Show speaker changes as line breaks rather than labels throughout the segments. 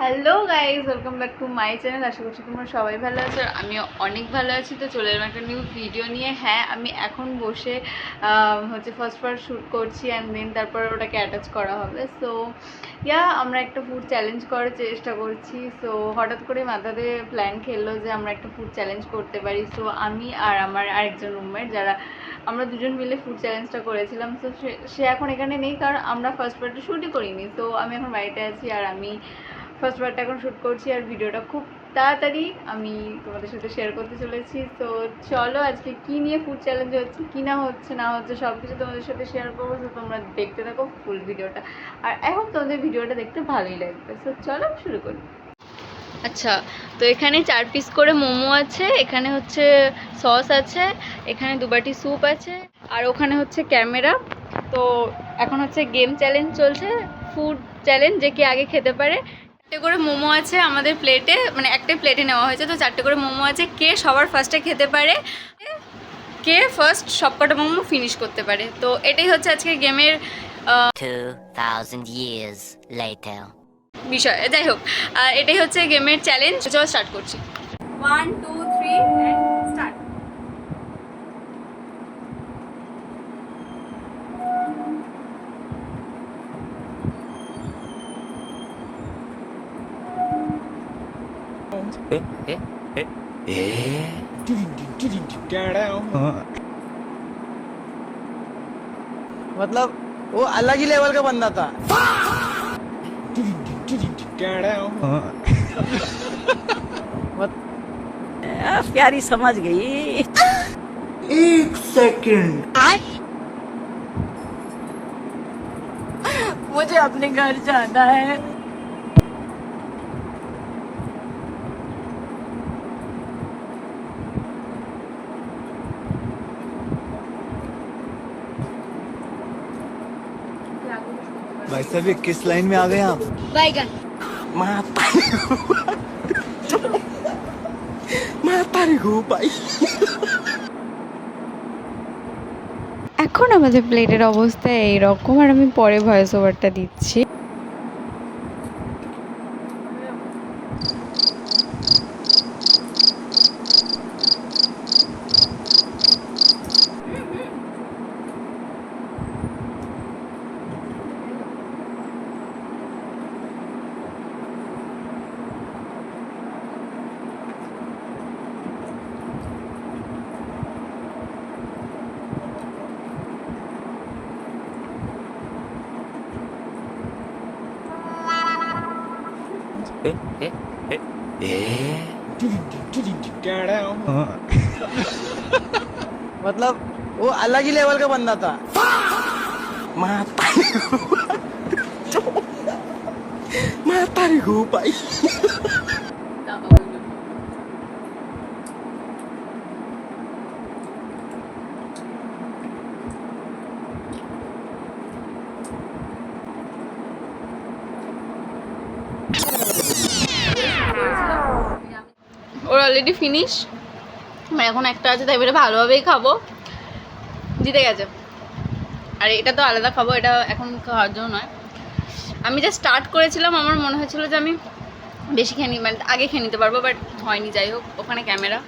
Hello guys, welcome back to my channel. আশা করছি তোমরা সবাই ভালো আছো, আমিও অনেক ভালো আছি। তো চলে এলাম একটা নিউ ভিডিও নিয়ে। হ্যাঁ, আমি এখন বসে ফার্স্ট পার্ট শ্যুট করছি অ্যান্ড দেন তারপর ওটাকে অ্যাটাচ করা হবে। সো আমরা একটা ফুড চ্যালেঞ্জ করার চেষ্টা করছি। সো হঠাৎ করে মাথাতে প্ল্যান খেললো যে আমরা একটা ফুড চ্যালেঞ্জ করতে পারি। সো আমি আর আমার আরেকজন রুমমেট, যারা আমরা দুজন মিলে ফুড চ্যালেঞ্জটা করেছিলাম। সো সে এখন এখানে নেই, কারণ আমরা ফার্স্ট পার্টটা শ্যুটই করিনি। তো আমি এখন বাড়িতে আছি আর আমি ফার্স্ট পার্টটা এখন শ্যুট করছি, আর ভিডিওটা খুব তাড়াতাড়ি আমি তোমাদের সাথে শেয়ার করতে চলেছি। তো চলো আজকে কী নিয়ে ফুড চ্যালেঞ্জ হচ্ছে, কী না হচ্ছে সব কিছু তোমাদের সাথে শেয়ার করবো। তো তোমরা দেখতে থাকো ফুল ভিডিওটা, আর এখন তোমাদের ভিডিওটা দেখতে ভালোই লাগবে। তো চলো শুরু করি। আচ্ছা, তো এখানে 4 পিস করে মোমো আছে, এখানে হচ্ছে সস আছে, এখানে 2 বাটি স্যুপ আছে, আর ওখানে হচ্ছে ক্যামেরা। তো এখন হচ্ছে গেম চ্যালেঞ্জ চলছে, ফুড চ্যালেঞ্জ, যে কে আগে খেতে পারে। 4টে করে মোমো আছে আমাদের প্লেটে, মানে একটাই প্লেটে নেওয়া হয়েছে। তো 4টে করে মোমো আছে, কে সবার ফার্স্টে খেতে পারে, কে ফার্স্ট সবকটা মোমো ফিনিশ করতে পারে। তো এটাই হচ্ছে আজকে গেমের
2000 years later.
বিষয়। যাই হোক, এটাই হচ্ছে গেমের চ্যালেঞ্জ। চলো স্টার্ট করছি। 1 2 3 এন্ড স্টার্ট।
मतलब वो अलग ही लेवल का बंदा था।
प्यारी समझ गई।
एक सेकंड,
मुझे अपने घर जाना है।
भाई साहब ये किस लाइन में आ गए आप?
बैगन।
माता रे गो भाई।
এখন আমাদের প্লেটের অবস্থা এইরকম, আর আমি পরে ভয়েস ওভারটা দিচ্ছি।
मतलब वो अलग ही लेवल का बंदा था। माता रे गो भाई।
ওর অলরেডি ফিনিশ, আমার এখন একটা আছে, তাই বলে ভালোভাবেই খাবো। জিতে গেছে। আর এটা তো আলাদা খাবো, এটা এখন খাওয়ার জন্য নয়। আমি যা স্টার্ট করেছিলাম, আমার মনে হয়েছিল যে আমি বেশি খেয়ে মানে আগে খেয়ে নিতে পারবো, বাট হয়নি। যাই হোক, ওখানে ক্যামেরা।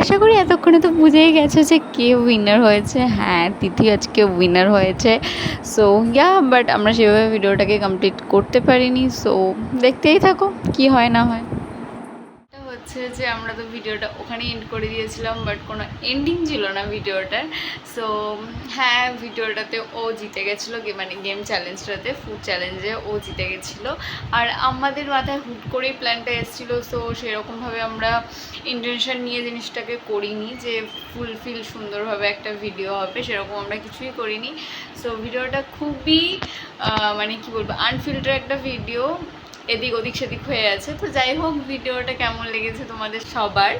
আশা করি এতক্ষণে তো বুঝেই গেছো যে কে উইনার হয়েছে। হ্যাঁ, তিথি আজকে উইনার হয়েছে। সো বাট আমরা সেভাবে ভিডিওটাকে কমপ্লিট করতে পারিনি। সো দেখতেই থাকো কি হয় না হয়। হচ্ছে যে আমরা তো ভিডিওটা ওখানেই এন্ড করে দিয়েছিলাম, বাট কোনো এন্ডিং ছিল না ভিডিওটার। সো হ্যাঁ, ভিডিওটাতে ও জিতে গেছিলো, মানে গেম চ্যালেঞ্জটাতে, ফুড চ্যালেঞ্জে ও জিতে গেছিলো। আর আমাদের মাথায় হুট করেই প্ল্যানটা এসেছিলো। সো সেরকমভাবে আমরা ইন্টেনশন নিয়ে জিনিসটাকে করিনি যে ফুলফিল সুন্দরভাবে একটা ভিডিও হবে, সেরকম আমরা কিছুই করিনি। সো ভিডিওটা খুবই মানে কি বলবো, আনফিল্টার একটা ভিডিও, এদিক ওদিক সেদিক হয়ে আছে। তো যাই হোক, ভিডিওটা কেমন লেগেছে তোমাদের সবার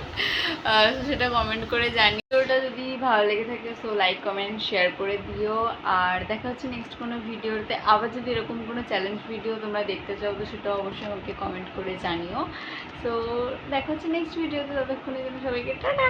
সেটা কমেন্ট করে জানি। ভিডিওটা ভিডিওটা যদি ভালো লেগে থাকে সো লাইক কমেন্ট শেয়ার করে দিও। আর দেখা হচ্ছে নেক্সট কোনো ভিডিওতে। আবার যদি এরকম কোনো চ্যালেঞ্জ ভিডিও তোমরা দেখতে চাও তো সেটা অবশ্যই আমাকে কমেন্ট করে জানিও। সো দেখা হচ্ছে নেক্সট ভিডিওতে, ততক্ষণের জন্য সবাইকে টাটা।